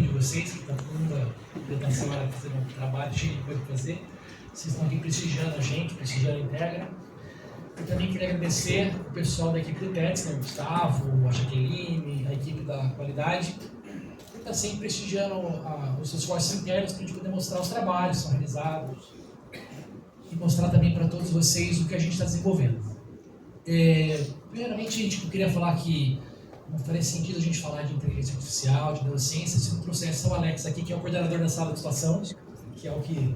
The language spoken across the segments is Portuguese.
tempo de vocês, que está todo mundo tentando essa hora fazendo um trabalho cheio de coisa para fazer. Vocês estão aqui prestigiando a gente, prestigiando a Integra. Eu também queria agradecer o pessoal da equipe do TEDx, né, o Gustavo, a Jaqueline, a equipe da qualidade, que está sempre prestigiando os esforços internos para a gente poder mostrar os trabalhos que são realizados e mostrar também para todos vocês o que a gente está desenvolvendo. Primeiramente, gente, eu queria falar que não faria sentido a gente falar de inteligência artificial, de neurociência, se não trouxesse o Alex aqui, que é o coordenador da sala de situação, que é o que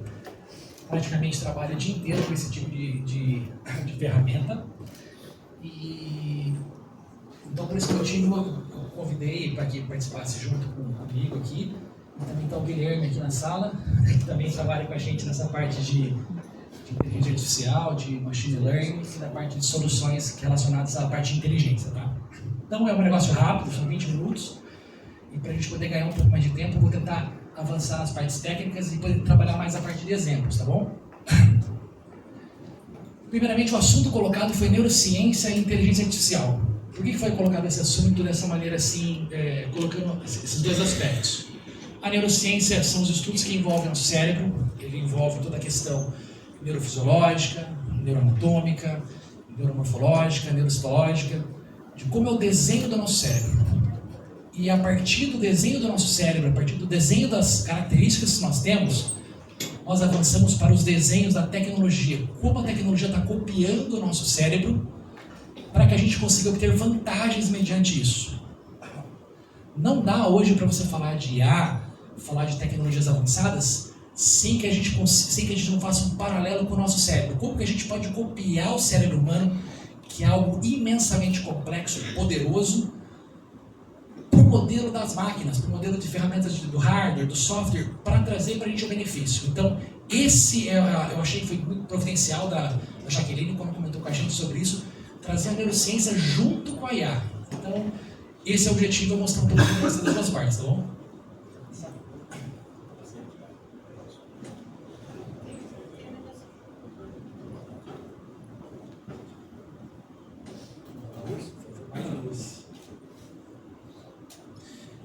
praticamente trabalha o dia inteiro com esse tipo de ferramenta. Então, por esse motivo, eu convidei para que participasse junto comigo aqui. E também está o Guilherme aqui na sala, que também trabalha com a gente nessa parte de inteligência artificial, de machine learning e da parte de soluções relacionadas à parte de inteligência, tá? Então, é um negócio rápido, são 20 minutos. E para a gente poder ganhar um pouco mais de tempo, eu vou tentar avançar nas partes técnicas e poder trabalhar mais a parte de exemplos, tá bom? Primeiramente, o assunto colocado foi neurociência e inteligência artificial. Por que foi colocado esse assunto dessa maneira assim, colocando esses dois aspectos? A neurociência são os estudos que envolvem o cérebro, ele envolve toda a questão neurofisiológica, neuroanatômica, neuromorfológica, neurohistológica, de como é o desenho do nosso cérebro. E a partir do desenho do nosso cérebro, a partir do desenho das características que nós temos, nós avançamos para os desenhos da tecnologia. Como a tecnologia está copiando o nosso cérebro para que a gente consiga obter vantagens mediante isso. Não dá hoje para você falar de IA, falar de tecnologias avançadas, sem que a gente não faça um paralelo com o nosso cérebro. Como que a gente pode copiar o cérebro humano, que é algo imensamente complexo e poderoso, para o modelo das máquinas, para o modelo de ferramentas do hardware, do software, para trazer para a gente o benefício. Então, eu achei que foi muito providencial da Jaqueline, quando comentou com a gente sobre isso, trazer a neurociência junto com a IA. Então, esse é o objetivo, eu mostrar um pouco das duas partes, tá bom?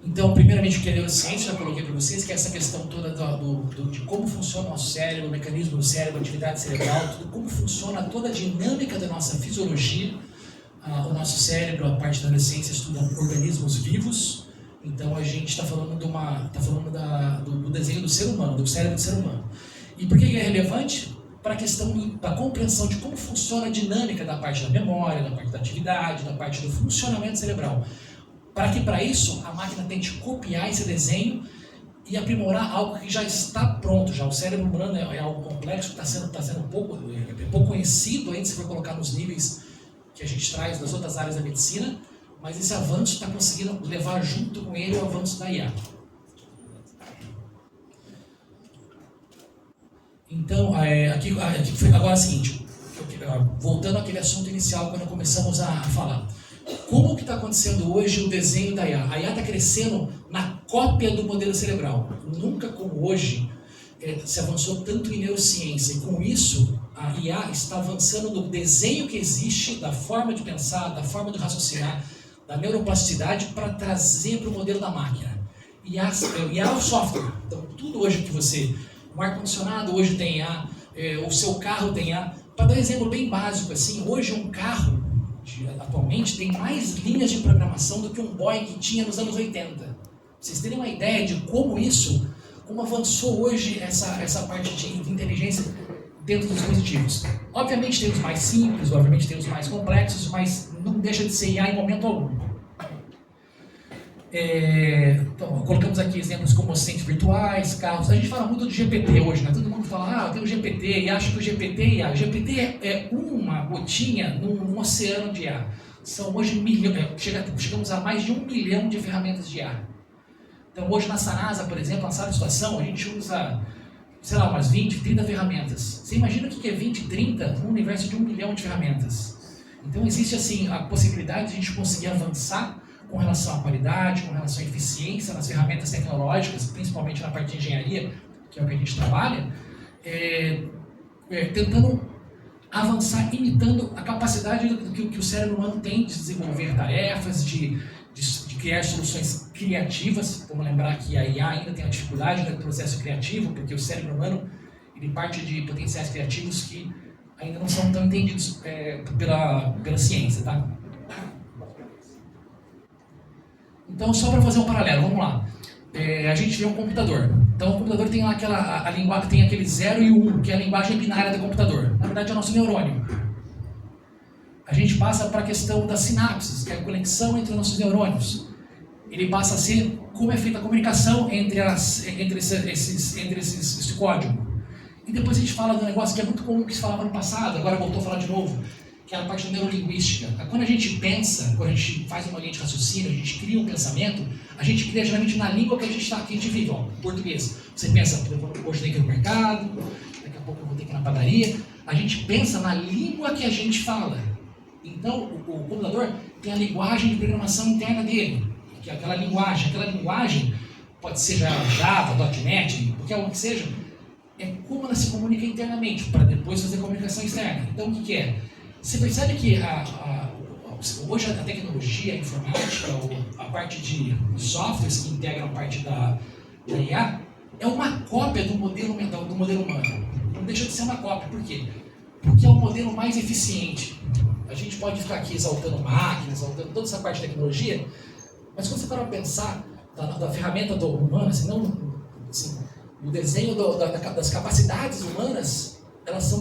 Então, primeiramente, o que é neurociência, já coloquei para vocês, que é essa questão toda de como funciona o nosso cérebro, o mecanismo do cérebro, a atividade cerebral, tudo, como funciona toda a dinâmica da nossa fisiologia. O nosso cérebro, a parte da neurociência, estuda organismos vivos. Então, a gente está falando, do desenho do ser humano, do cérebro do ser humano. E por que é relevante? Para a questão da compreensão de como funciona a dinâmica da parte da memória, da parte da atividade, da parte do funcionamento cerebral. Para que, para isso, a máquina tente copiar esse desenho e aprimorar algo que já está pronto. Já o cérebro humano é algo complexo, que está sendo pouco conhecido ainda, se for colocar nos níveis que a gente traz das outras áreas da medicina, mas esse avanço está conseguindo levar junto com ele o avanço da IA. Então, aqui foi agora é o seguinte, voltando àquele assunto inicial, quando começamos a falar. Como que está acontecendo hoje o desenho da IA? A IA está crescendo na cópia do modelo cerebral. Nunca como hoje se avançou tanto em neurociência. E com isso, a IA está avançando no desenho que existe, da forma de pensar, da forma de raciocinar, da neuroplasticidade, para trazer para o modelo da máquina. IA é o software. Então, tudo hoje que você... O ar-condicionado hoje tem IA, o seu carro tem IA. Para dar um exemplo bem básico, assim, hoje um carro... atualmente tem mais linhas de programação do que um Boeing que tinha nos anos 80. Pra vocês terem uma ideia de como avançou hoje essa parte de inteligência dentro dos dispositivos. Obviamente tem os mais simples, obviamente tem os mais complexos, mas não deixa de ser IA em momento algum. Então, colocamos aqui exemplos como assistentes virtuais, carros. A gente fala muito do GPT hoje, né? Todo mundo fala, tem o GPT e acha que o GPT é IA. O GPT é uma gotinha num oceano de IA. São hoje chegamos a mais de 1 milhão de ferramentas de IA. Então hoje na Sanasa, por exemplo, na sala de situação, a gente usa, sei lá, umas 20, 30 ferramentas. Você imagina o que é 20, 30 num universo de 1 milhão de ferramentas? Então existe assim a possibilidade de a gente conseguir avançar com relação à qualidade, com relação à eficiência nas ferramentas tecnológicas, principalmente na parte de engenharia, que é o que a gente trabalha, tentando avançar, imitando a capacidade que o cérebro humano tem de desenvolver tarefas, de criar soluções criativas. Vamos lembrar que a IA ainda tem a dificuldade do processo criativo, porque o cérebro humano ele parte de potenciais criativos que ainda não são tão entendidos pela ciência, tá? Então, só para fazer um paralelo, vamos lá. A gente vê um computador. Então, o computador tem lá a linguagem, tem aquele 0 e 1, que é a linguagem binária do computador. Na verdade, é o nosso neurônio. A gente passa para a questão das sinapses, que é a conexão entre os nossos neurônios. Ele passa a ser como é feita a comunicação entre esse código. E depois a gente fala de um negócio que é muito comum que se falava no passado, agora voltou a falar de novo, que é a parte da neurolinguística. Quando a gente pensa, quando a gente faz uma linha de raciocínio, a gente cria um pensamento, a gente cria geralmente na língua que a gente vive, ó, português. Você pensa, hoje eu tenho que ir no mercado, daqui a pouco eu vou ter que ir na padaria. A gente pensa na língua que a gente fala. Então, o computador tem a linguagem de programação interna dele, que é aquela linguagem pode ser Java, .NET, qualquer uma que seja, é como ela se comunica internamente, para depois fazer comunicação externa. Então, o que é? Você percebe que hoje a tecnologia, a informática, a parte de softwares que integram a parte da IA, é uma cópia do modelo humano. Não deixa de ser uma cópia. Por quê? Porque é o modelo mais eficiente. A gente pode ficar aqui exaltando máquinas, exaltando toda essa parte de tecnologia, mas quando você para pensar da ferramenta do humano, assim, o desenho das capacidades humanas, nós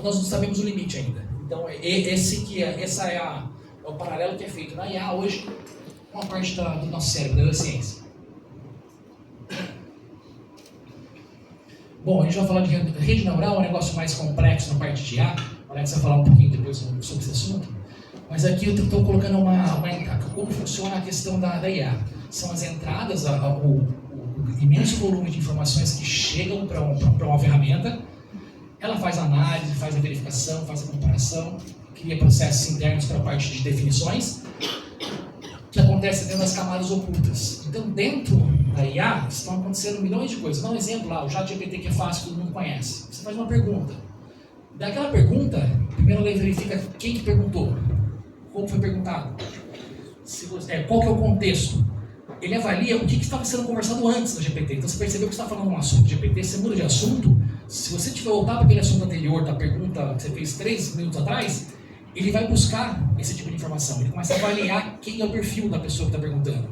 não sabemos o limite ainda. Então, esse é o paralelo que é feito na IA hoje com a parte do nosso cérebro, da neurociência. Bom, a gente vai falar de rede neural, um negócio mais complexo na parte de IA. O Alex vai falar um pouquinho depois sobre esse assunto. Mas aqui eu estou colocando como funciona a questão da IA. São as entradas, o imenso volume de informações que chegam para uma ferramenta. Ela faz a análise, faz a verificação, faz a comparação, cria processos internos para a parte de definições, que acontece dentro das camadas ocultas. Então, dentro da IA, estão acontecendo milhões de coisas. Vou dar um exemplo lá, o ChatGPT, que é fácil, todo mundo conhece. Você faz uma pergunta. Daquela pergunta, primeiro ele verifica quem que perguntou, como foi perguntado, qual que é o contexto. Ele avalia o que estava sendo conversado antes do GPT. Então, você percebeu que você está falando um assunto de GPT, você muda de assunto. Se você tiver voltar para aquele assunto anterior da pergunta que você fez 3 minutos atrás, ele vai buscar esse tipo de informação. Ele começa a avaliar quem é o perfil da pessoa que está perguntando.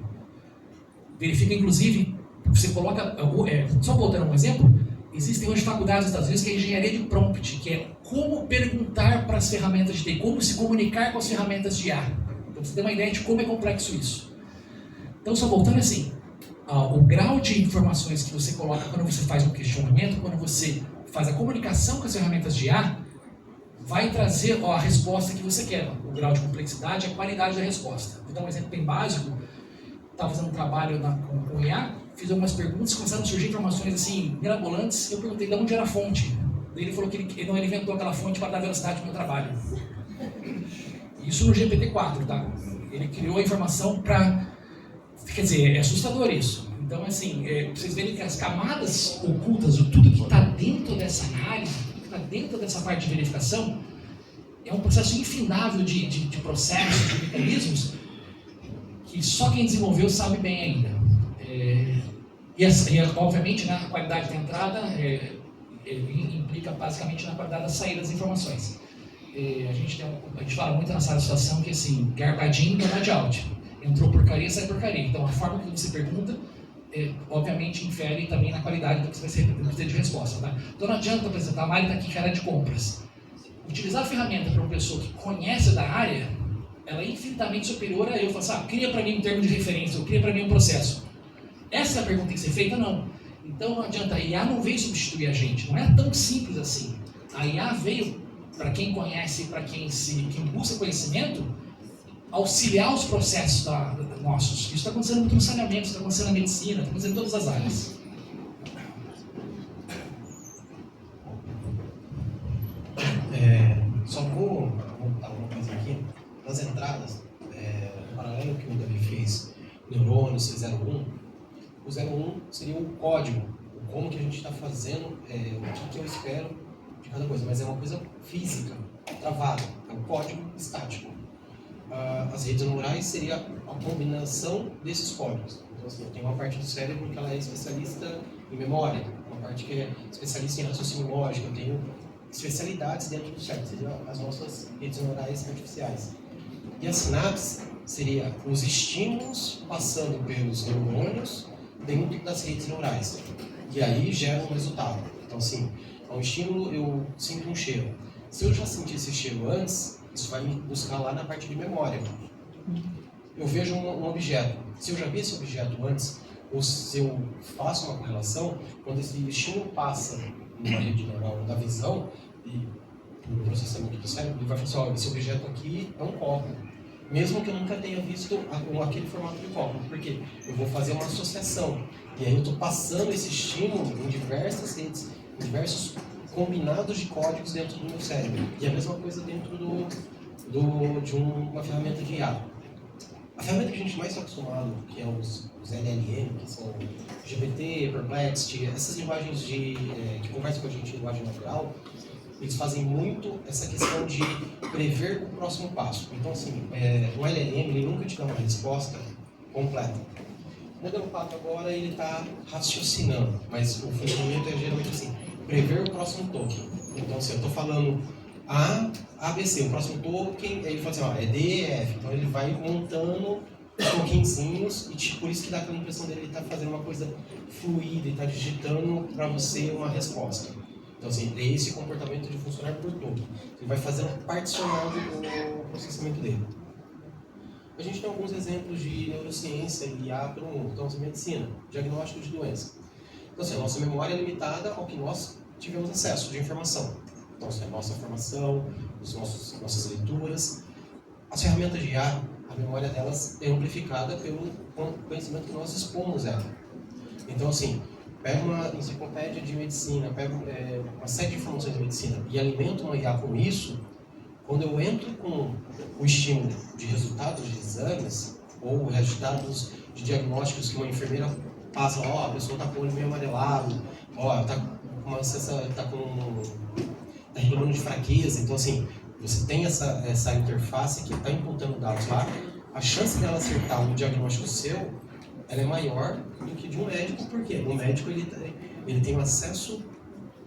Verifica, inclusive, você coloca... só voltando um exemplo, existem hoje faculdades nos Estados Unidos que é engenharia de prompt, que é como perguntar para as ferramentas de TI, como se comunicar com as ferramentas de IA. Então, você tem uma ideia de como é complexo isso. Então, só voltando assim, o grau de informações que você coloca quando você faz um questionamento, quando você faz a comunicação com as ferramentas de IA, vai trazer a resposta que você quer. O grau de complexidade e a qualidade da resposta. Vou dar um exemplo bem básico. Estava fazendo um trabalho com IA, fiz algumas perguntas, começaram a surgir informações assim, mirabolantes. Eu perguntei de onde era a fonte. Daí ele falou que ele inventou aquela fonte para dar velocidade para o meu trabalho. Isso no GPT-4, tá? Ele criou a informação para... Quer dizer, é assustador isso. Então, assim, vocês verem que as camadas ocultas, tudo que está dentro dessa análise, tudo que está dentro dessa parte de verificação, é um processo infindável de processos, de mecanismos, que só quem desenvolveu sabe bem ainda. Obviamente, né, a qualidade da entrada implica basicamente na qualidade da saída das informações. A gente fala muito na sala de situação que, assim, garbage in, garbage out. Entrou porcaria, sai porcaria. Então, a forma que você pergunta, obviamente, infere também na qualidade do que você vai ter de resposta. Tá? Então, não adianta, por exemplo, a Mari está aqui, cara de compras. Utilizar a ferramenta para uma pessoa que conhece da área, ela é infinitamente superior a eu falar assim, cria para mim um termo de referência, ou cria para mim um processo. Essa é a pergunta que tem que ser feita? Não. Então, não adianta. A IA não veio substituir a gente. Não é tão simples assim. A IA veio, para quem conhece, para quem busca conhecimento, auxiliar os processos nossos. Isso está acontecendo muito no saneamento, está acontecendo na medicina, está acontecendo em todas as áreas. Só vou voltar uma coisa aqui. Nas entradas, o paralelo que o Davi fez, neurônio, C01, o 01 seria o código, como que a gente está fazendo, o que eu espero de cada coisa, mas é uma coisa física, travada, é um código estático. As redes neurais seria a combinação desses códigos. Então, assim, eu tenho uma parte do cérebro que ela é especialista em memória, uma parte que é especialista em raciocínio lógico, eu tenho especialidades dentro do cérebro, seriam as nossas redes neurais artificiais. E a sinapse seria os estímulos passando pelos neurônios dentro das redes neurais. E aí gera um resultado. Então, assim, um estímulo, eu sinto um cheiro. Se eu já senti esse cheiro antes, isso vai me buscar lá na parte de memória. Eu vejo um objeto. Se eu já vi esse objeto antes, ou se eu faço uma correlação, quando esse estímulo passa numa rede neural da visão, e no processamento do cérebro, ele vai falar assim, olha, esse objeto aqui é um copo. Mesmo que eu nunca tenha visto aquele formato de copo. Por quê? Eu vou fazer uma associação. E aí eu estou passando esse estímulo em diversas redes, em diversos combinados de códigos dentro do meu cérebro. E a mesma coisa dentro de uma ferramenta de IA. A ferramenta que a gente mais está acostumado, que é os LLM, que são GPT, Perplexity, essas linguagens que conversam com a gente em linguagem natural, eles fazem muito essa questão de prever o próximo passo. Então, assim, o LLM ele nunca te dá uma resposta completa. O modelo 4 agora ele está raciocinando, mas o funcionamento é geralmente assim, prever o próximo token. Então, se eu estou falando ABC, o próximo token, aí ele fala assim, ó, é DEF. Então ele vai montando tokenzinhos e por isso que dá aquela impressão dele estar fazendo uma coisa fluida e está digitando para você uma resposta. Então, assim, é esse comportamento de funcionar por token. Ele vai fazendo particionado o processamento dele. A gente tem alguns exemplos de neurociência e IA para o mundo. Então, assim, medicina, diagnóstico de doença. Então, assim, a nossa memória é limitada ao que nós tivemos acesso de informação. Então, assim, a nossa formação, nossas leituras. As ferramentas de IA, a memória delas é amplificada pelo conhecimento que nós expomos ela. Então, assim, pega uma enciclopédia de medicina, pega uma série de informações de medicina e alimenta uma IA com isso, quando eu entro com o estímulo de resultados de exames ou resultados de diagnósticos que uma enfermeira passa, ó, a pessoa está com o olho meio amarelado, ó, está reclamando de fraqueza. Então, assim, você tem essa interface que está imputando dados lá, a chance dela acertar um diagnóstico seu, ela é maior do que de um médico, porque o médico ele tem acesso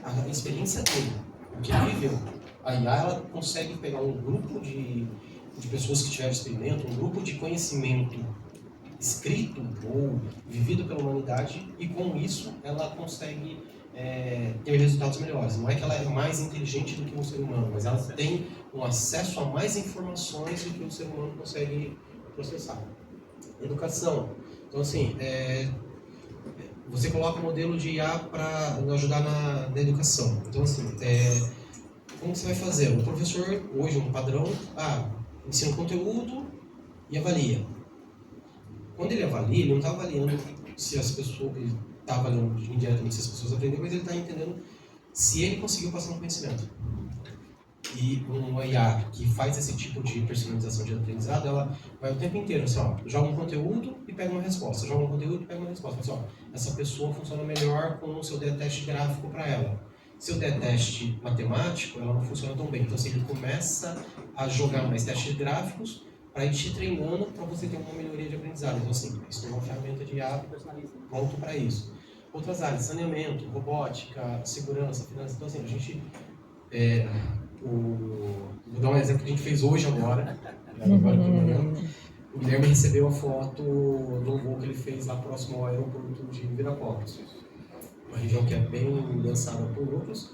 à experiência dele, o que ele viveu. A IA ela consegue pegar um grupo de pessoas que tiveram experimento, um grupo de conhecimento escrito ou vivido pela humanidade, e com isso ela consegue ter resultados melhores. Não é que ela é mais inteligente do que um ser humano, mas ela tem um acesso a mais informações do que o ser humano consegue processar. Educação. Então, assim, você coloca um modelo de IA para ajudar na educação. Então, assim, como você vai fazer? O professor, hoje, um padrão, ensina o conteúdo e avalia. Quando ele avalia, ele não está avaliando se as pessoas... Ele está avaliando indiretamente se as pessoas aprenderam, mas ele está entendendo se ele conseguiu passar um conhecimento. E uma IA que faz esse tipo de personalização de aprendizado, ela vai o tempo inteiro, assim, ó, joga um conteúdo e pega uma resposta, joga um conteúdo e pega uma resposta. Assim, ó, essa pessoa funciona melhor com o seu teste gráfico para ela. Se eu der teste matemático, ela não funciona tão bem. Então, assim, ele começa a jogar mais testes gráficos para ir te treinando para você ter uma melhoria de aprendizado. Então, assim, isso é uma ferramenta de IA pronto para isso. Outras áreas, saneamento, robótica, segurança, finanças. Então, assim, a gente... vou dar um exemplo que a gente fez hoje agora de manhã. O Guilherme recebeu a foto do voo que ele fez lá próximo ao aeroporto de Viracopos, uma região que é bem lançada por núcleos.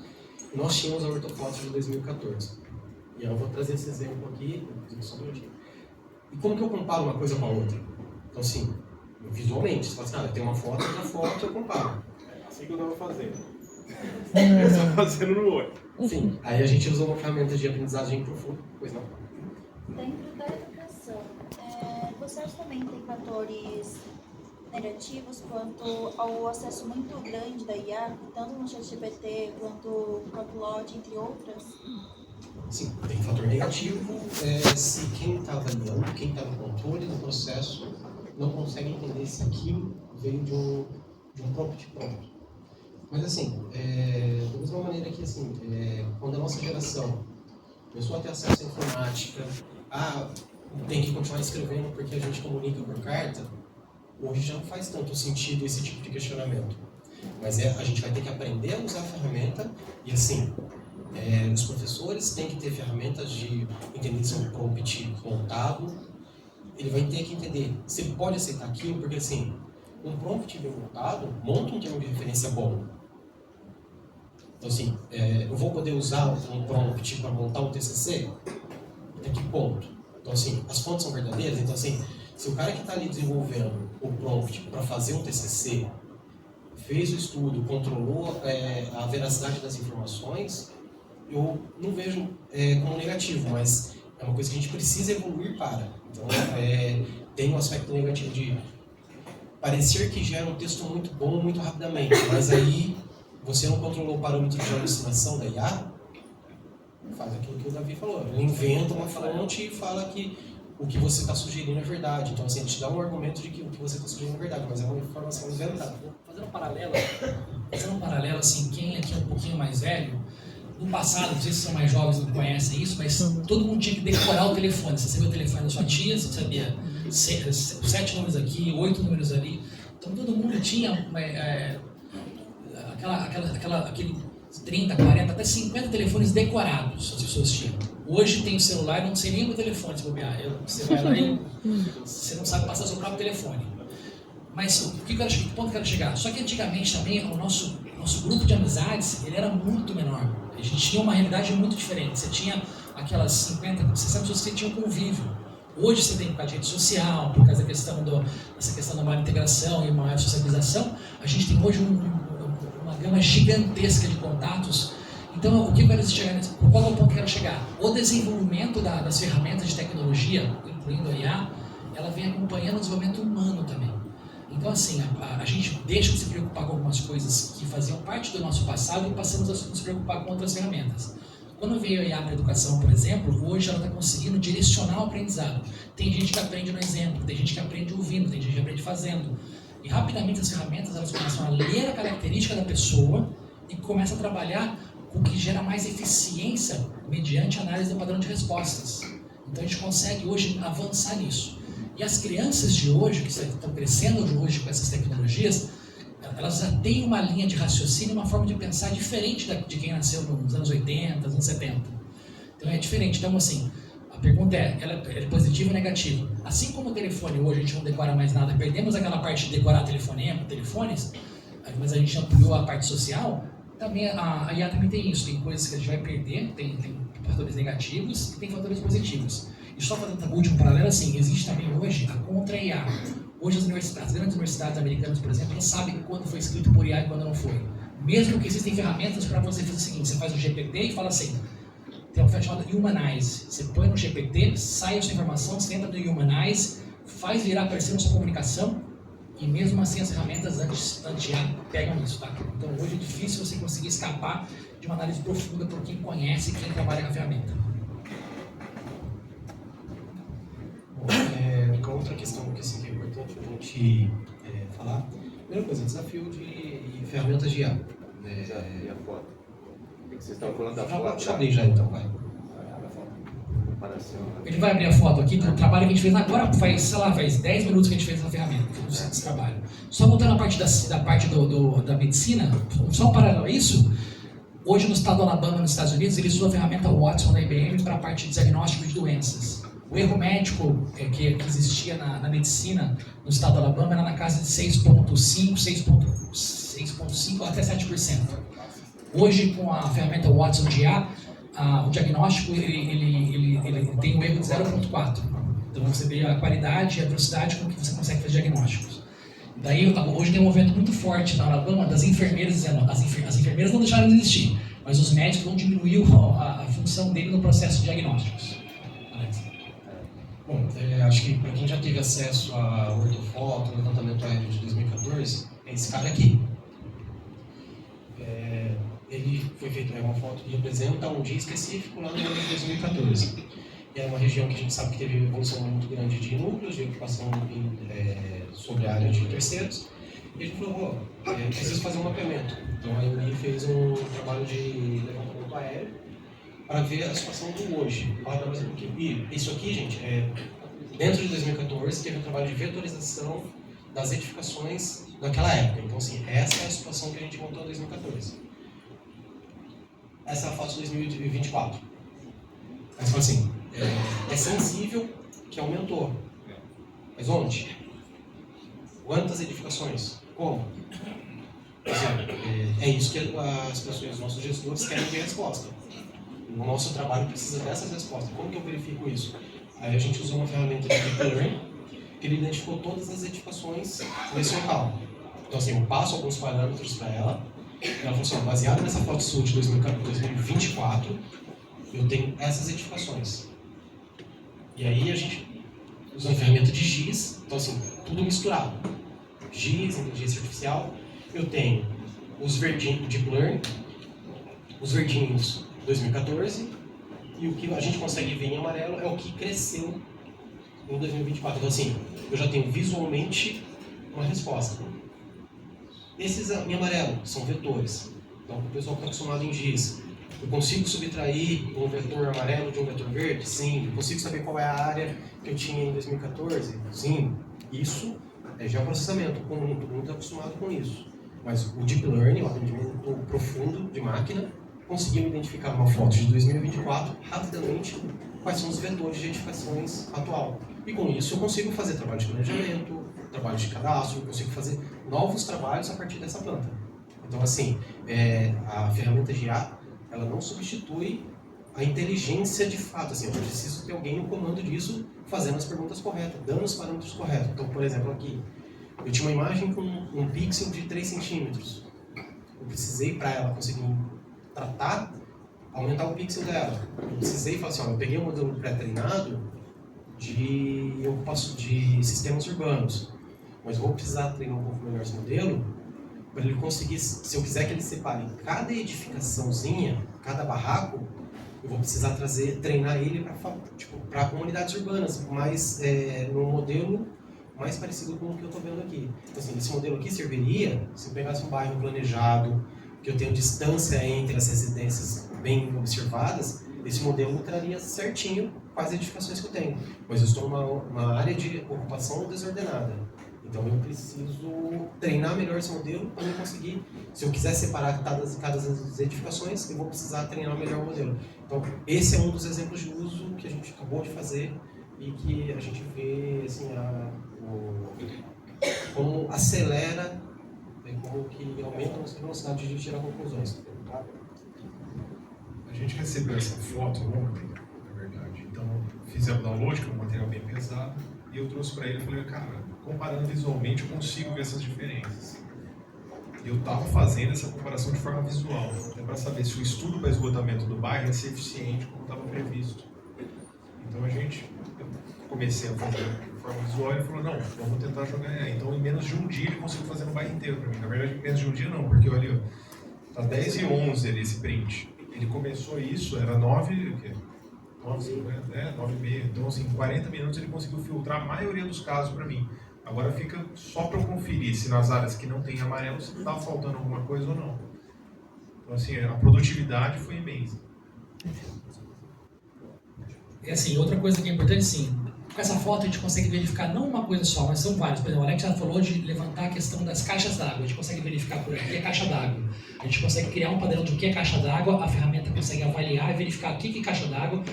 E nós tínhamos a ortofoto de 2014. E eu vou trazer esse exemplo aqui, só um minutinho. E como que eu comparo uma coisa com a outra? Então, assim, visualmente, você fala assim, tem uma foto, outra foto, eu comparo. Assim que eu estava fazendo. Eu estava fazendo no olho. Sim, aí a gente usou uma ferramenta de aprendizagem profunda, pois não? Dentro da educação, vocês também têm fatores negativos quanto ao acesso muito grande da IA, tanto no ChatGPT quanto no Copilot, entre outras? Sim, tem fator negativo se quem está avaliando, quem está no controle do processo, não consegue entender se aquilo veio de um prompt pronto. Mas assim, da mesma maneira que assim, quando a nossa geração começou a ter acesso à informática, tem que continuar escrevendo porque a gente comunica por carta, hoje já não faz tanto sentido esse tipo de questionamento. Mas a gente vai ter que aprender a usar a ferramenta e assim, os professores têm que ter ferramentas de entender se é um prompt montado. Ele vai ter que entender se ele pode aceitar aquilo, porque assim, um prompt bem montado monta um termo de referência bom. Então assim, eu vou poder usar um prompt para montar um TCC? Até que ponto? Então assim, as fontes são verdadeiras? Então assim, se o cara que está ali desenvolvendo o prompt para fazer um TCC fez o estudo, controlou a veracidade das informações, eu não vejo como negativo, mas é uma coisa que a gente precisa evoluir para. Então, tem um aspecto negativo de parecer que gera um texto muito bom muito rapidamente, mas aí você não controlou o parâmetro de alucinação da IA, faz aquilo que o Davi falou. Ele inventa uma fonte e fala que o que você está sugerindo é verdade. Então, assim, ele te dá um argumento de que o que você está sugerindo é verdade, mas é uma informação inventada. Fazendo um paralelo, assim, quem aqui é um pouquinho mais velho, no passado, não sei se são mais jovens não conhecem isso, mas todo mundo tinha que decorar o telefone. Você sabia o telefone da sua tia, você sabia 7 números aqui, 8 números ali. Então todo mundo tinha aquele 30, 40, até 50 telefones decorados as pessoas tinham. Hoje tem o celular, não sei nem o meu telefone se bobear. Você vai lá e você não sabe passar o seu próprio telefone. Mas o que ponto que eu quero chegar? Só que antigamente também o nosso grupo de amizades ele era muito menor. A gente tinha uma realidade muito diferente. Você tinha aquelas 50, 60 pessoas que tinham convívio. Hoje você tem por causa de rede social, por causa da questão dessa questão da maior integração e maior socialização, a gente tem hoje uma gama gigantesca de contatos. Então, o que eu quero chegar nesse, qual é o ponto que eu quero chegar? O desenvolvimento das ferramentas de tecnologia, incluindo a IA, ela vem acompanhando o desenvolvimento humano também. Então, assim, a gente deixa de se preocupar com algumas coisas que faziam parte do nosso passado e passamos a nos preocupar com outras ferramentas. Quando veio a IA para a educação, por exemplo, hoje ela está conseguindo direcionar o aprendizado. Tem gente que aprende no exemplo, tem gente que aprende ouvindo, tem gente que aprende fazendo. E rapidamente as ferramentas elas começam a ler a característica da pessoa e começam a trabalhar com o que gera mais eficiência mediante a análise do padrão de respostas. Então a gente consegue hoje avançar nisso. E as crianças de hoje, que estão crescendo hoje com essas tecnologias, elas já têm uma linha de raciocínio, uma forma de pensar diferente de quem nasceu nos anos 80, nos anos 70. Então é diferente. Então, assim, a pergunta ela é positiva ou negativa? Assim como o telefone hoje, a gente não decora mais nada, perdemos aquela parte de decorar telefonema, telefones, mas a gente ampliou a parte social, também a IA também tem isso. Tem coisas que a gente vai perder, tem fatores negativos e tem fatores positivos. E só fazendo o último paralelo, assim, existe também hoje a contra-IA. Hoje as grandes universidades americanas, por exemplo, não sabem quando foi escrito por IA e quando não foi. Mesmo que existem ferramentas para você fazer o seguinte, você faz um GPT e fala assim, tem uma ferramenta chamada Humanize. Você põe no GPT, sai a sua informação, você entra no Humanize, faz virar aparecer na sua comunicação e mesmo assim as ferramentas anti-IA pegam isso, tá? Então hoje é difícil você conseguir escapar de uma análise profunda por quem conhece e quem trabalha com a ferramenta. Outra questão que é importante a gente falar, primeira coisa, desafio de ferramentas de IA. E a foto? O que vocês estavam falando da foto? Deixa eu abrir já então, vai. Ele vai abrir a foto aqui do trabalho que a gente fez agora, faz 10 minutos que a gente fez essa ferramenta, esse trabalho. Só voltando a parte da medicina, só um paralelo a isso, hoje no estado do Alabama, nos Estados Unidos, eles usam a ferramenta Watson da IBM para a parte de diagnóstico de doenças. O erro médico que existia na medicina no estado do Alabama era na casa de 6,5% até 7%. Hoje, com a ferramenta Watson de IA, o diagnóstico ele tem um erro de 0,4%. Então você vê a qualidade e a velocidade com que você consegue fazer diagnósticos. Daí, hoje tem um movimento muito forte na Alabama das enfermeiras dizendo as enfermeiras não deixaram de existir, mas os médicos vão diminuir a função dele no processo de diagnósticos. Bom, acho que para quem já teve acesso a ortofoto, levantamento aéreo de 2014, é esse cara aqui. Ele foi feito uma foto que representa um dia específico lá no ano de 2014. É uma região que a gente sabe que teve uma evolução muito grande de núcleos, de ocupação sobre a área de terceiros. E a gente falou, preciso fazer um mapeamento. Então a EURI fez um trabalho de levantamento aéreo para ver a situação do hoje. E isso aqui, gente, Dentro de 2014, teve um trabalho de vetorização das edificações naquela época. Então, assim, essa é a situação que a gente montou em 2014. Essa é a foto de 2024. Aí você fala assim, é sensível que aumentou. Mas onde? Quantas edificações? Como? É isso que as pessoas, os nossos gestores querem ver a resposta. O nosso trabalho precisa dessas respostas. Como que eu verifico isso? Aí a gente usou uma ferramenta de Deep Learning que ele identificou todas as edificações nesse local. Então, assim, eu passo alguns parâmetros para ela. Ela falou assim, baseado nessa foto sua de 2024, eu tenho essas edificações. E aí a gente usa uma ferramenta de GIS, então assim, tudo misturado. GIS, inteligência artificial. Eu tenho os verdinhos de Blur, os verdinhos 2014, e o que a gente consegue ver em amarelo é o que cresceu em 2024. Então assim, eu já tenho visualmente uma resposta. Esses em amarelo são vetores. Então, o pessoal que está acostumado em GIS, eu consigo subtrair um vetor amarelo de um vetor verde? Sim. Eu consigo saber qual é a área que eu tinha em 2014? Sim. Isso é geoprocessamento. Todo mundo está acostumado com isso. Mas o Deep Learning, o aprendimento profundo de máquina, conseguiu identificar uma foto de 2024 rapidamente quais são os vetores de edificações atual. E com isso eu consigo fazer trabalho de planejamento, trabalho de cadastro, eu consigo fazer novos trabalhos a partir dessa planta. Então, assim, a ferramenta de IA, ela não substitui a inteligência de fato. Assim, eu preciso ter alguém no comando disso, fazendo as perguntas corretas, dando os parâmetros corretos. Então, por exemplo, aqui, eu tinha uma imagem com um pixel de 3 centímetros. Eu precisei, para ela conseguir tratar, aumentar o pixel dela. Eu precisei falar assim, ó, eu peguei um modelo pré-treinado de sistemas urbanos, mas vou precisar treinar um pouco melhor esse modelo para ele conseguir, se eu quiser que ele separe cada edificaçãozinha, cada barraco, eu vou precisar treinar ele para comunidades urbanas, mas num modelo mais parecido com o que eu estou vendo aqui. Então, assim, esse modelo aqui serviria se eu pegasse um bairro planejado, que eu tenho distância entre as residências bem observadas, esse modelo me traria certinho quais edificações que eu tenho. Mas eu estou numa área de ocupação desordenada. Então eu preciso treinar melhor esse modelo para eu conseguir, se eu quiser separar cada das edificações, eu vou precisar treinar melhor o modelo. Então esse é um dos exemplos de uso que a gente acabou de fazer e que a gente vê assim, como acelera, como que aumenta a nossa velocidade de tirar conclusões. Tá? A gente recebeu essa foto ontem, na verdade. Então fizemos download, que é um material bem pesado, e eu trouxe para ele e falei, cara, comparando visualmente eu consigo ver essas diferenças. E eu estava fazendo essa comparação de forma visual, até para saber se o estudo para esgotamento do bairro ia ser eficiente como estava previsto. Então eu comecei a fazer de forma visual e ele falou, não, vamos tentar jogar. Então em menos de um dia ele conseguiu fazer no bairro inteiro para mim. Na verdade, em menos de um dia não, porque olha, tá 10h11 ali esse print. Ele começou isso, era 9h30. Então, assim, em 40 minutos ele conseguiu filtrar a maioria dos casos para mim. Agora fica só para eu conferir se nas áreas que não tem amarelo, se está faltando alguma coisa ou não. Então, assim, a produtividade foi imensa. E assim, outra coisa que é importante, sim, com essa foto a gente consegue verificar não uma coisa só, mas são várias. Por exemplo, o Alex já falou de levantar a questão das caixas d'água. A gente consegue verificar por aqui a caixa d'água. A gente consegue criar um padrão do que é caixa d'água, a ferramenta consegue avaliar e verificar o que é caixa d'água,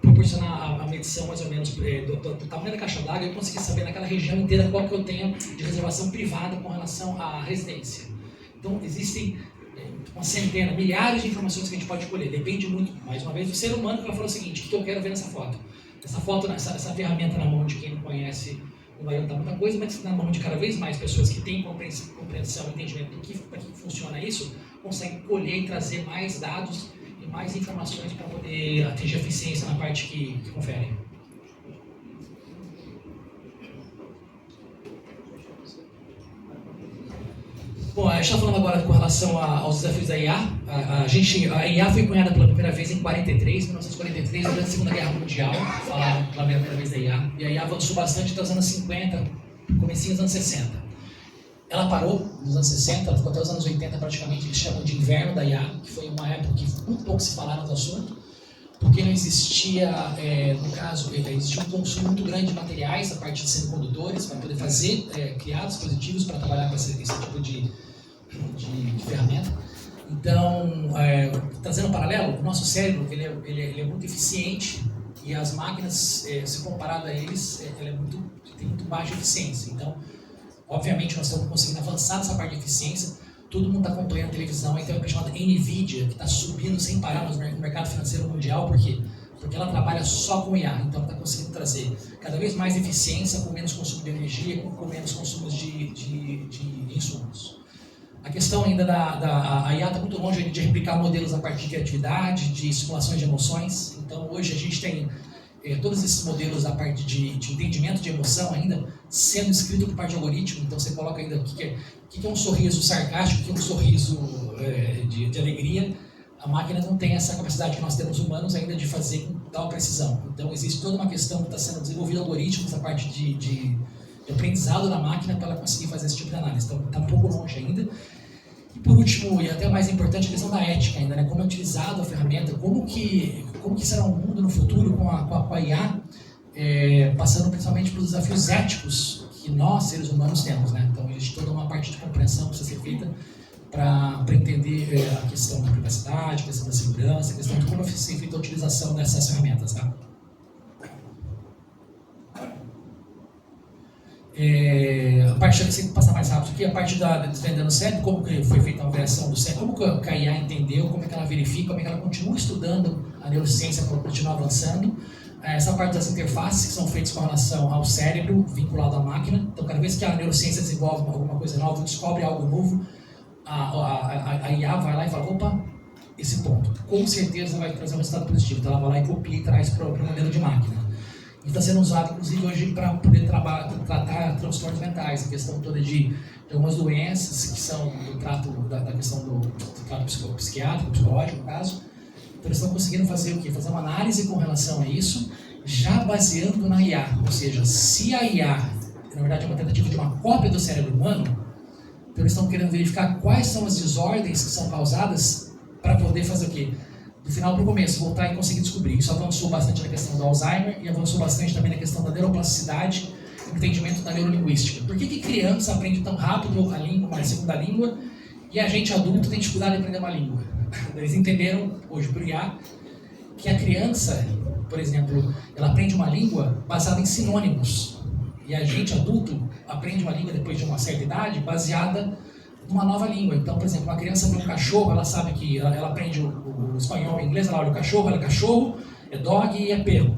proporcionar a medição mais ou menos do tamanho da caixa d'água e conseguir saber naquela região inteira qual que eu tenho de reservação privada com relação à residência. Então, existem uma centena, milhares de informações que a gente pode escolher. Depende muito, mais uma vez, do ser humano que vai falar o seguinte, o que eu quero ver nessa foto? Essa ferramenta na mão de quem não conhece não vai adiantar muita coisa, mas na mão de cada vez mais pessoas que têm compreensão, entendimento do para que funciona isso, conseguem colher e trazer mais dados e mais informações para poder atingir a eficiência na parte que confere. Bom, a gente está falando agora com relação aos desafios da IA. A IA foi cunhada pela primeira vez em 1943, durante a Segunda Guerra Mundial, falaram pela primeira vez da IA. E a IA avançou bastante até os anos 50, comecinho dos anos 60. Ela parou nos anos 60, ela ficou até os anos 80 praticamente, eles chamam de inverno da IA, que foi uma época que muito pouco se falaram do assunto, porque não existia, no caso, existia um consumo muito grande de materiais a partir de semicondutores para poder fazer, criar dispositivos para trabalhar com esse tipo de ferramenta. Então, trazendo um paralelo, o nosso cérebro ele é muito eficiente e as máquinas, se comparado a eles, tem muito baixa eficiência. Então, obviamente, nós estamos conseguindo avançar nessa parte de eficiência. Todo mundo está acompanhando a televisão, aí tem uma empresa chamada NVIDIA, que está subindo sem parar no mercado financeiro mundial. Por quê? Porque ela trabalha só com IA, então está conseguindo trazer cada vez mais eficiência, com menos consumo de energia, com menos consumo de insumos. A questão ainda a IA está muito longe de replicar modelos a partir de criatividade, de simulações de emoções. Então, hoje a gente tem todos esses modelos a parte de entendimento de emoção ainda sendo escrito por parte de algoritmo. Então, você coloca ainda o que é um sorriso sarcástico, o que é um sorriso de alegria. A máquina não tem essa capacidade que nós temos humanos ainda de fazer com tal precisão. Então, existe toda uma questão que está sendo desenvolvida algoritmos a parte de aprendizado da máquina para ela conseguir fazer esse tipo de análise. Então, está um pouco longe ainda. E por último, e até mais importante, a questão da ética ainda, né? Como é utilizado a ferramenta, como que será o mundo no futuro com a IA, passando principalmente pelos desafios éticos que nós, seres humanos, temos, né? Então, existe toda uma parte de compreensão que precisa ser feita para entender a questão da privacidade, a questão da segurança, a questão de como é feita a utilização dessas ferramentas, tá? A parte, se passar mais rápido aqui, a parte desvendando o cérebro, como que foi feita a avaliação do cérebro, como que a IA entendeu, como é que ela verifica, como é que ela continua estudando a neurociência para continuar avançando. Essa parte das interfaces que são feitas com relação ao cérebro vinculado à máquina. Então, cada vez que a neurociência desenvolve alguma coisa nova, descobre algo novo, a IA vai lá e fala, opa, esse ponto, com certeza vai trazer um resultado positivo. Então, ela vai lá e copia e traz para o modelo de máquina. E está sendo usado, inclusive, hoje para poder tratar transtornos mentais, a questão toda de algumas doenças que são do trato, da questão do trato psiquiátrico, psicológico, no caso. Então, eles estão conseguindo fazer o quê? Fazer uma análise com relação a isso, já baseando na IA. Ou seja, se a IA, na verdade, é uma tentativa de uma cópia do cérebro humano, então eles estão querendo verificar quais são as desordens que são causadas para poder fazer o quê? Do final para o começo, voltar e conseguir descobrir. Isso avançou bastante na questão do Alzheimer e avançou bastante também na questão da neuroplasticidade e do entendimento da neurolinguística. Por que criança aprende tão rápido a língua, uma segunda língua, e a gente adulto tem dificuldade de aprender uma língua? Eles entenderam, hoje por IA, que a criança, por exemplo, ela aprende uma língua baseada em sinônimos. E a gente adulto aprende uma língua depois de uma certa idade baseada numa nova língua. Então, por exemplo, uma criança vê um cachorro, ela sabe que ela aprende o espanhol e o inglês, ela olha o cachorro, ela é cachorro, é dog e é perro.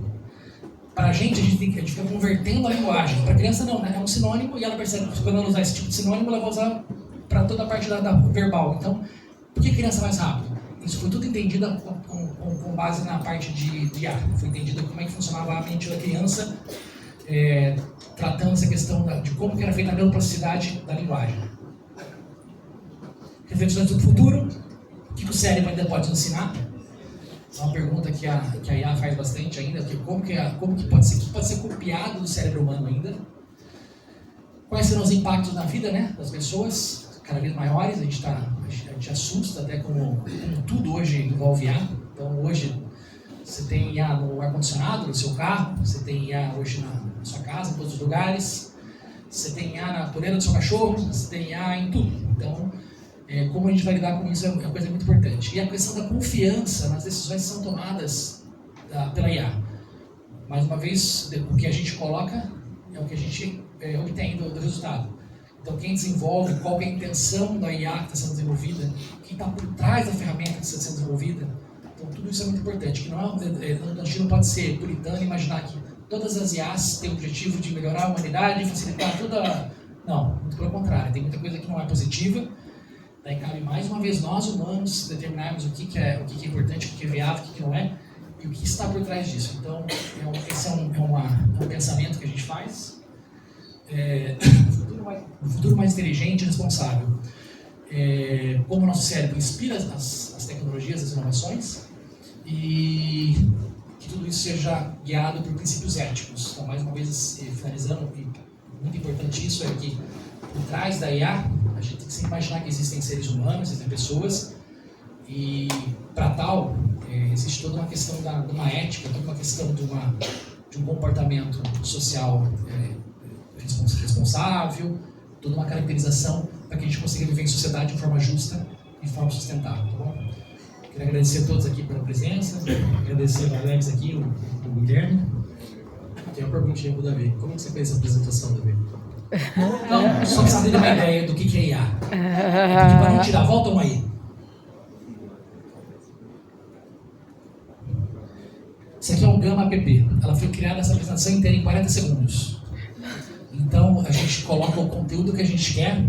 Para a gente fica convertendo a linguagem. Para a criança não, né? É um sinônimo e ela percebe que quando ela usar esse tipo de sinônimo, ela vai usar para toda a parte da verbal. Então, por que criança mais rápido? Isso foi tudo entendido com base na parte de IA. Foi entendido como é que funcionava a mente da criança, tratando essa questão de como que era feita a neuroplasticidade da linguagem. Reflexões sobre o futuro, o que o cérebro ainda pode ensinar? É uma pergunta que a IA faz bastante ainda, como que pode ser copiado do cérebro humano ainda? Quais serão os impactos na vida, né, das pessoas, cada vez maiores? A gente assusta até como tudo hoje envolve IA. Então hoje você tem IA no ar-condicionado, no seu carro, você tem IA hoje na sua casa, em todos os lugares, você tem IA na torneira do seu cachorro, você tem IA em tudo. Então, como a gente vai lidar com isso é uma coisa muito importante. E a questão da confiança nas decisões que são tomadas pela IA. Mais uma vez, o que a gente coloca é o que a gente obtém do resultado. Então, quem desenvolve, qual é a intenção da IA que está sendo desenvolvida, quem está por trás da ferramenta que está sendo desenvolvida. Então, tudo isso é muito importante. Que a gente não pode ser puritano e imaginar que todas as IAs têm o objetivo de melhorar a humanidade e facilitar toda... Não, muito pelo contrário. Tem muita coisa que não é positiva. Daí cabe mais uma vez nós humanos determinarmos o que é importante, o que é viável, o que não é, e o que está por trás disso. Então, esse é um pensamento que a gente faz. Um futuro mais inteligente e responsável. Como o nosso cérebro inspira as tecnologias, as inovações, e que tudo isso seja guiado por princípios éticos. Então, mais uma vez, finalizando, e muito importante isso é que por trás da IA, a gente tem que se imaginar que existem seres humanos, existem pessoas, e para tal, existe toda uma questão de uma ética, toda uma questão de um comportamento social responsável, toda uma caracterização para que a gente consiga viver em sociedade de forma justa e de forma sustentável, tá bom? Quero agradecer a todos aqui pela presença, agradecer ao Alex aqui, o Guilherme. Tem uma perguntinha pro Davi. Como que você fez essa apresentação, Davi? Não, só para você ter uma ideia do que é IA. Para não tirar, voltam aí. Isso aqui é o Gama app. Ela foi criada essa apresentação inteira em 40 segundos. Então, a gente coloca o conteúdo que a gente quer,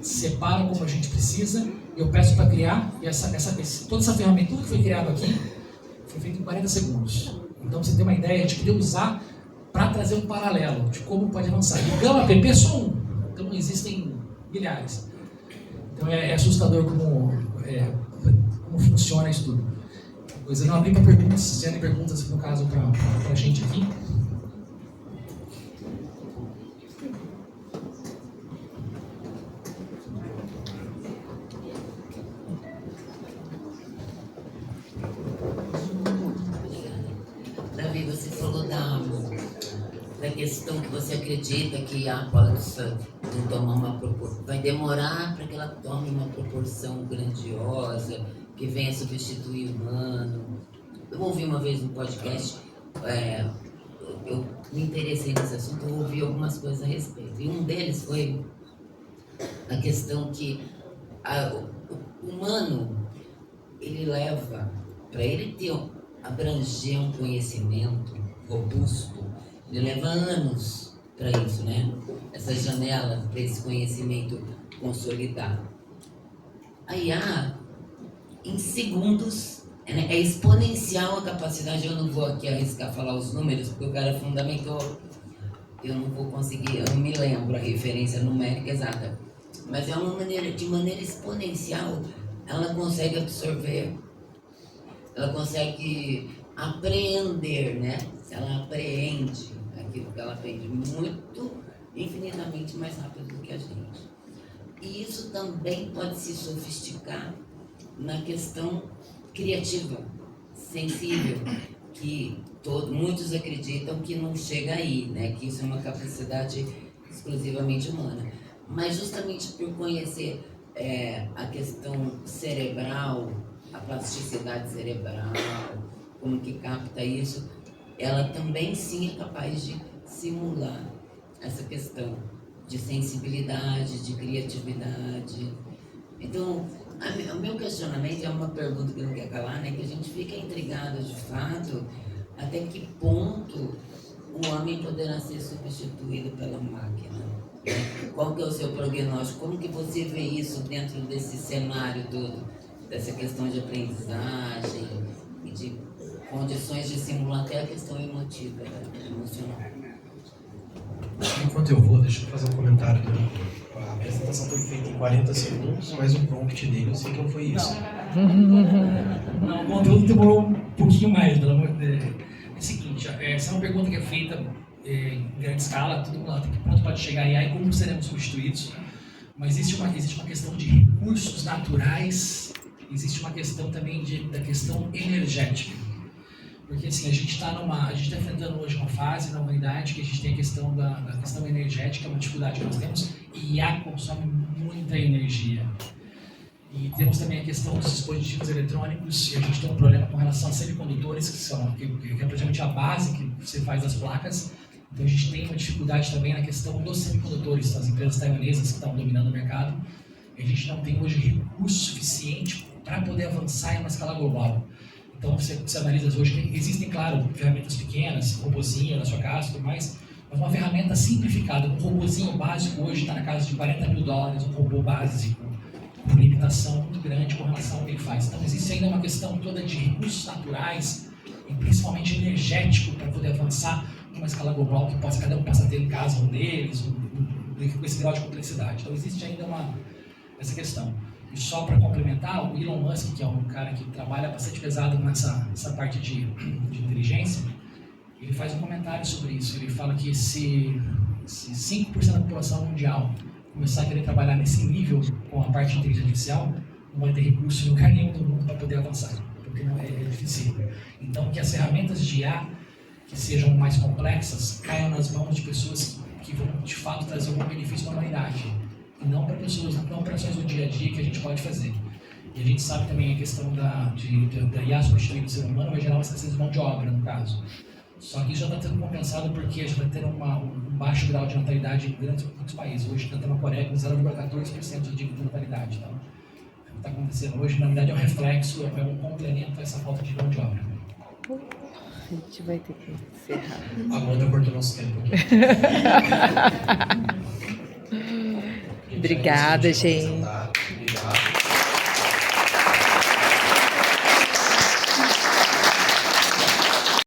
separa como a gente precisa, e eu peço para criar, e toda essa ferramenta, tudo que foi criado aqui, foi feito em 40 segundos. Então, você tem uma ideia, a gente poder usar para trazer um paralelo de como pode avançar. E o Gama app é só um, então existem milhares. Então, é assustador como funciona isso tudo. Pois eu não abri para perguntas, se tiverem perguntas, no caso, para a gente aqui. Davi, você falou da questão que você acredita que a pode tomar uma proporção, vai demorar para que ela tome uma proporção grandiosa, que venha substituir o humano. Eu ouvi uma vez no podcast, eu me interessei nesse assunto, eu ouvi algumas coisas a respeito. E um deles foi a questão que o humano, ele leva, para ele abranger um conhecimento robusto, ele leva anos para isso, né? Essa janela para esse conhecimento consolidar. A IA, em segundos, é exponencial a capacidade. Eu não vou aqui arriscar falar os números, porque o cara fundamentou, eu não vou conseguir, eu não me lembro a referência numérica exata, mas de maneira exponencial, ela consegue absorver, ela consegue apreender, né? Ela apreende aquilo que ela aprende muito, infinitamente mais rápido do que a gente. E isso também pode se sofisticar na questão criativa, sensível, que muitos acreditam que não chega aí, né? Que isso é uma capacidade exclusivamente humana. Mas justamente por conhecer a questão cerebral, a plasticidade cerebral, como que capta isso, ela também sim é capaz de simular essa questão de sensibilidade, de criatividade. Então, o meu questionamento é uma pergunta que não quer calar, né? Que a gente fica intrigado de fato até que ponto o homem poderá ser substituído pela máquina. Qual que é o seu prognóstico? Como que você vê isso dentro desse cenário todo, dessa questão de aprendizagem e de condições de simular até a questão emotiva, emocional? Enquanto eu vou, deixa eu fazer um comentário. A apresentação foi feita em 40 segundos, mas o prompt dele eu sei que não foi isso. Não, o conteúdo demorou um pouquinho mais, pelo amor de Deus. É o seguinte, essa é uma pergunta que é feita em grande escala, todo mundo até que ponto pode chegar a IA e como seremos substituídos. Mas existe uma questão de recursos naturais, existe uma questão também da questão energética. Porque assim, a gente está enfrentando hoje uma fase na humanidade que a gente tem a questão da questão energética, uma dificuldade que nós temos, e IA consome muita energia. E temos também a questão dos dispositivos eletrônicos, e a gente tem um problema com relação a semicondutores, que é praticamente a base que você faz das placas. Então a gente tem uma dificuldade também na questão dos semicondutores, as empresas taiwanesas que estão dominando o mercado. E a gente não tem hoje recurso suficiente para poder avançar em uma escala global. Então você analisa hoje que existem, claro, ferramentas pequenas, robozinho na sua casa e tudo mais, mas uma ferramenta simplificada, um robozinho básico hoje está na casa de $40 mil, um robô básico, com limitação muito grande com relação ao que ele faz. Então existe ainda uma questão toda de recursos naturais e principalmente energético para poder avançar numa escala global que cada um possa ter em casa um deles, com esse grau de complexidade. Então existe ainda essa questão. E só para complementar, o Elon Musk, que é um cara que trabalha bastante pesado nessa parte de inteligência, ele faz um comentário sobre isso. Ele fala que se 5% da população mundial começar a querer trabalhar nesse nível com a parte de inteligência artificial, não vai ter recurso em lugar nenhum do mundo para poder avançar, para porque não é difícil. Então, que as ferramentas de IA que sejam mais complexas caiam nas mãos de pessoas que vão, de fato, trazer algum benefício para a humanidade. E não para pessoas, não operações do dia a dia que a gente pode fazer. E a gente sabe também a questão da IA substituir o ser humano vai gerar uma escassez de mão de obra, no caso. Só que isso já está sendo compensado porque a gente vai ter um baixo grau de natalidade em muitos países. Hoje está tendo a Coreia com 0,14% de natalidade. Então, o que está acontecendo hoje, na verdade, é um reflexo, é um complemento a essa falta de mão de obra. A gente vai ter que encerrar. A Amanda cortou nosso tempo aqui. Obrigada, gente.